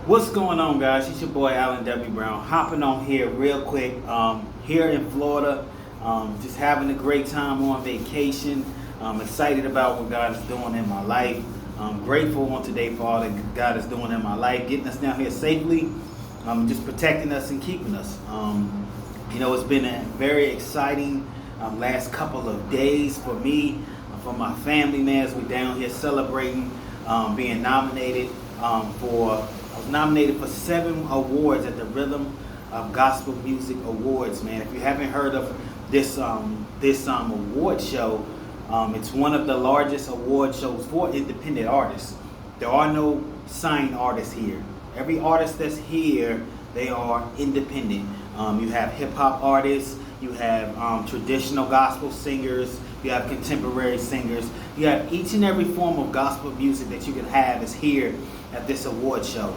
What's going on, guys? It's your boy Alan W. Brown, hopping on here real quick. Here in Florida, just having a great time on vacation. I'm excited about what God is doing in my life. I'm grateful on today for all that God is doing in my life, getting us down here safely, just protecting us and keeping us. It's been a very exciting last couple of days for me, for my family, man, as we're down here celebrating being nominated I was nominated for 7 awards at the Rhythm of Gospel Music Awards, man. If you haven't heard of this award show, it's one of the largest award shows for independent artists. There are no signed artists here. Every artist that's here, they are independent. You have hip-hop artists, you have traditional gospel singers, you have contemporary singers, you have each and every form of gospel music that you can have is here at this award show.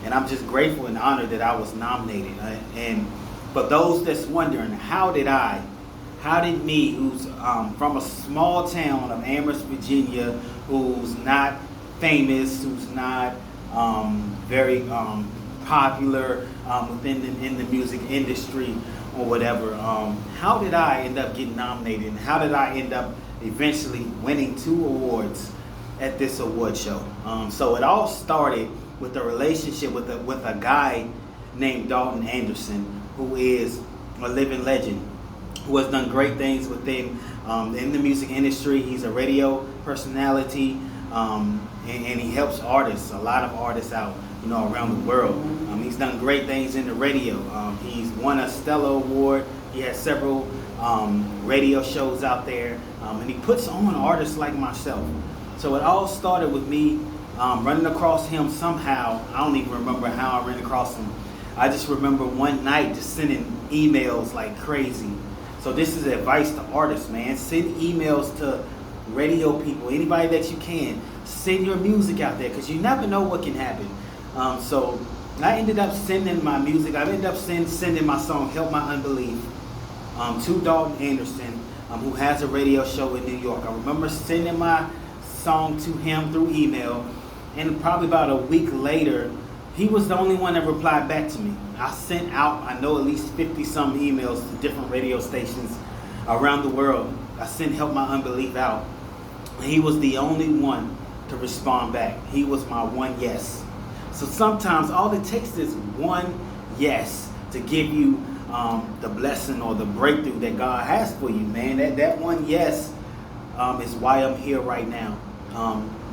And I'm just grateful and honored that I was nominated. And for those that's wondering, how did me, who's from a small town of Amherst, Virginia, who's not famous, who's not very popular in the music industry or whatever, how did I end up getting nominated, and how did I end up eventually winning 2 awards at this award show? So it all started with a relationship with a guy named Dalton Anderson, who is a living legend, who has done great things within in the music industry. He's a radio personality, and he helps artists, a lot of artists out, around the world. He's done great things in the radio. He's won a Stella Award. He has several radio shows out there, and he puts on artists like myself. So it all started with me running across him somehow. I don't even remember how I ran across him. I just remember one night just sending emails like crazy. So this is advice to artists, man. Send emails to radio people, anybody that you can. Send your music out there, because you never know what can happen. So I ended up sending my music. I ended up sending my song "Help My Unbelief" to Dalton Anderson, who has a radio show in New York. I remember sending my song to him through email, and probably about a week later, he was the only one that replied back to me. I sent out, I know, at least 50 some emails to different radio stations around the world. I sent "Help My Unbelief" out. He was the only one to respond back. He was my one yes. So sometimes all it takes is one yes to give you the blessing or the breakthrough that God has for you, man. That one yes is why I'm here right now.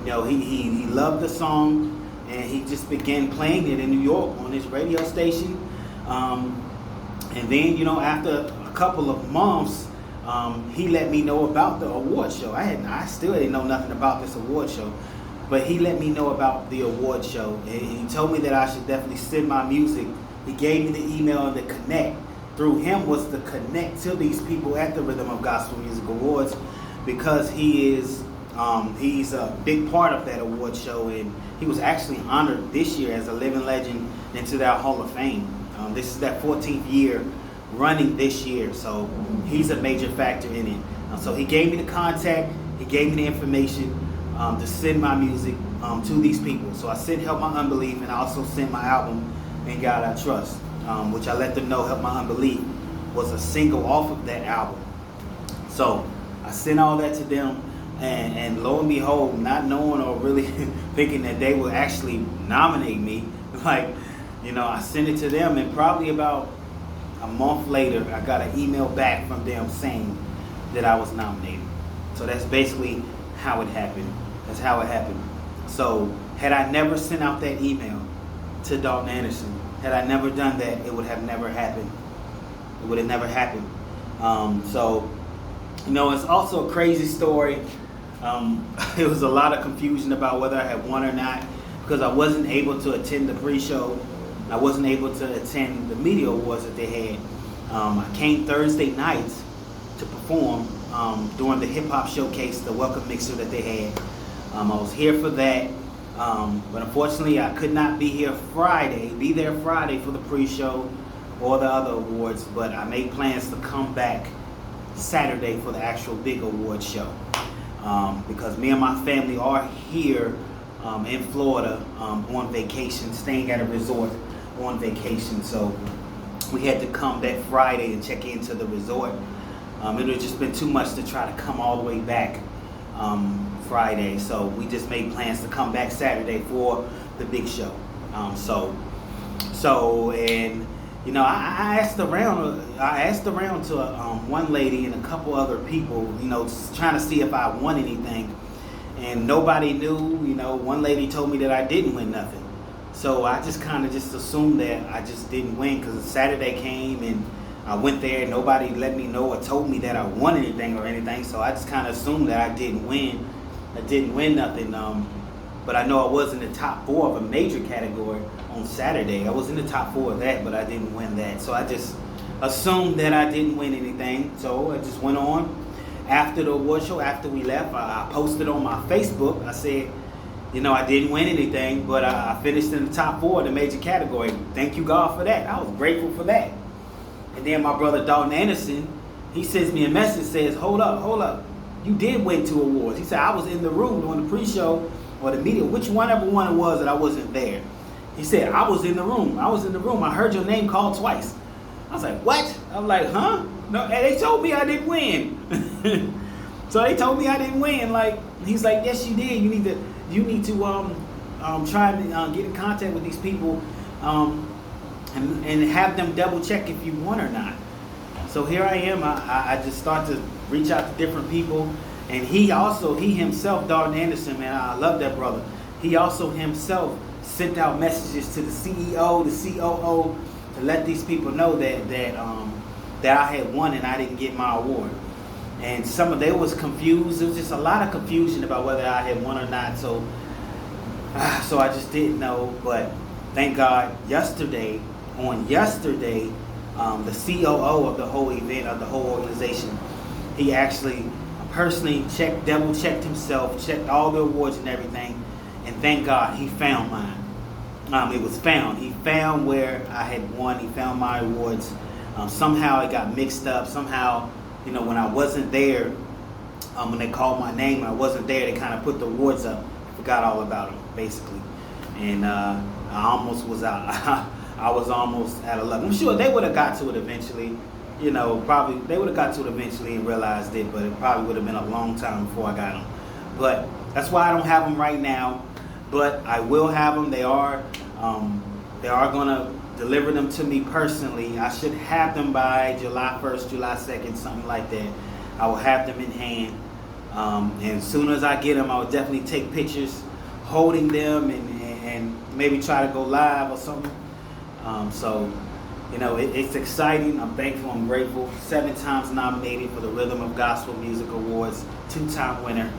He loved the song, and he just began playing it in New York on his radio station. And then, after a couple of months, he let me know about the award show. I still didn't know nothing about this award show, but he let me know about the award show, and he told me that I should definitely send my music. He gave me the email and the connect. Through him was the connect to these people at the Rhythm of Gospel Music Awards, because he's a big part of that award show, and he was actually honored this year as a living legend into that Hall of Fame. This is that 14th year running this year, so he's a major factor in it. So he gave me the contact, he gave me the information to send my music to these people. So I sent "Help My Unbelief," and I also sent my album "In God I Trust," which I let them know "Help My Unbelief" was a single off of that album. So I sent all that to them, and lo and behold, not knowing or really thinking that they would actually nominate me, I sent it to them, and probably about a month later, I got an email back from them saying that I was nominated. So that's basically how it happened. That's how it happened. So had I never sent out that email to Dalton Anderson, had I never done that, it would have never happened. It would have never happened. It's also a crazy story. It was a lot of confusion about whether I had won or not, because I wasn't able to attend the pre-show. I wasn't able to attend the media awards that they had. I came Thursday night to perform during the hip-hop showcase, the welcome mixer that they had. I was here for that, but unfortunately I could not be there Friday for the pre-show or the other awards, but I made plans to come back Saturday for the actual big award show, because me and my family are here in Florida on vacation, staying at a resort on vacation. So we had to come that Friday and check into the resort. It had just been too much to try to come all the way back Friday. So we just made plans to come back Saturday for the big show. And you know, I asked around to one lady and a couple other people, you know, trying to see if I won anything, and nobody knew. You know, one lady told me that I didn't win nothing, so I just kind of just assumed that I just didn't win, because Saturday came and I went there and nobody let me know or told me that I won anything or anything, so I just kind of assumed that I didn't win. I didn't win nothing, but I know I was in the top 4 of a major category on Saturday. I was in the top 4 of that, but I didn't win that. So I just assumed that I didn't win anything. So I just went on. After the award show, after we left, I posted on my Facebook. I said, you know, I didn't win anything, but I finished in the top 4 of the major category. Thank you, God, for that. I was grateful for that. And then my brother Dalton Anderson, he sends me a message, says, hold up. You did win 2 awards. He said, I was in the room during the pre-show or the media, whichever one it was that I wasn't there. He said, I was in the room. I heard your name called twice. I was like, what? I was like, huh? No, and they told me I didn't win. So they told me I didn't win. Like, he's like, yes, you did. You need to try and get in contact with these people and have them double check if you won or not. So here I am. I just start to reach out to different people. And he himself, Dalton Anderson, man, I love that brother. He also himself sent out messages to the CEO, the COO, to let these people know that I had won and I didn't get my award. And they was confused. There was just a lot of confusion about whether I had won or not. So I just didn't know. But thank God, yesterday, the COO of the whole event, of the whole organization, he actually personally double checked himself, checked all the awards and everything, and thank God he found mine. It was found. He found where I had won. He found my awards. Somehow it got mixed up. Somehow, you know, when I wasn't there, when they called my name, I wasn't there. They kind of put the awards up. Forgot all about them, basically. And I almost was out. I was almost out of luck. I'm sure they would have got to it eventually. You know, probably they would have got to it eventually and realized it, but it probably would have been a long time before I got them. But that's why I don't have them right now. But I will have them. They are going to deliver them to me personally. I should have them by July 1st, July 2nd, something like that. I will have them in hand. And as soon as I get them, I will definitely take pictures holding them and maybe try to go live or something. So, you know, it's exciting. I'm thankful. I'm grateful. 7 times nominated for the Rhythm of Gospel Music Awards, 2-time winner.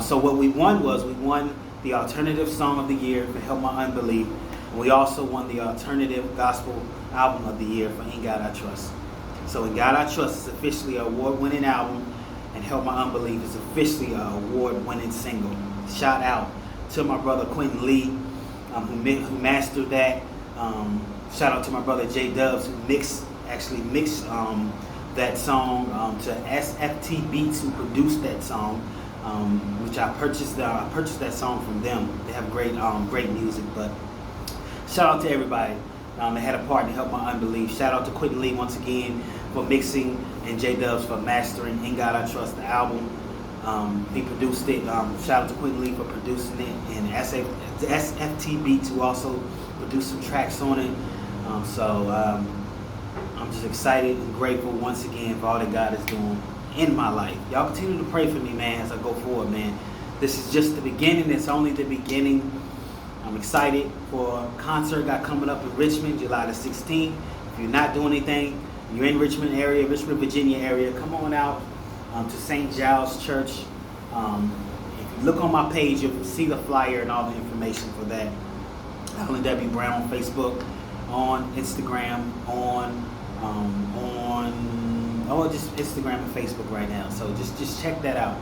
So what we won the Alternative Song of the Year for Help My Unbelief. And we also won the Alternative Gospel Album of the Year for In God I Trust. So In God I Trust is officially an award-winning album, and Help My Unbelief is officially an award-winning single. Shout out to my brother Quentin Lee, who mastered that. Shout out to my brother J Dubs, who mixed that song, to SFT Beats, who produced that song, which I purchased that song from them. They have great music. But shout out to everybody that had a part in Help My Unbelief. Shout out to Quentin Lee once again for mixing, and J Dubs for mastering In God I Trust, the album. He produced it. Shout out to Quentin Lee for producing it, and SFT Beats, who also produced some tracks on it. I'm just excited and grateful once again for all that God is doing in my life. Y'all continue to pray for me, man, as I go forward, man. This is just the beginning. It's only the beginning. I'm excited for a concert got coming up in Richmond, July the 16th. If you're not doing anything, you're in Richmond, Virginia area, come on out to St. Giles Church. If you look on my page, you'll see the flyer and all the information for that. Alan W. Brown on Facebook, on Instagram, just Instagram and Facebook right now. So just check that out.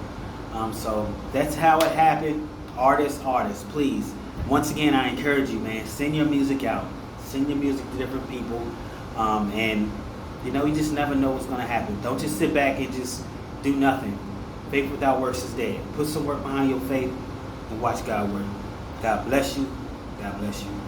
So that's how it happened. Artists, please. Once again, I encourage you, man, send your music out. Send your music to different people. And, you know, you just never know what's going to happen. Don't just sit back and just do nothing. Faith without works is dead. Put some work behind your faith and watch God work. God bless you. God bless you.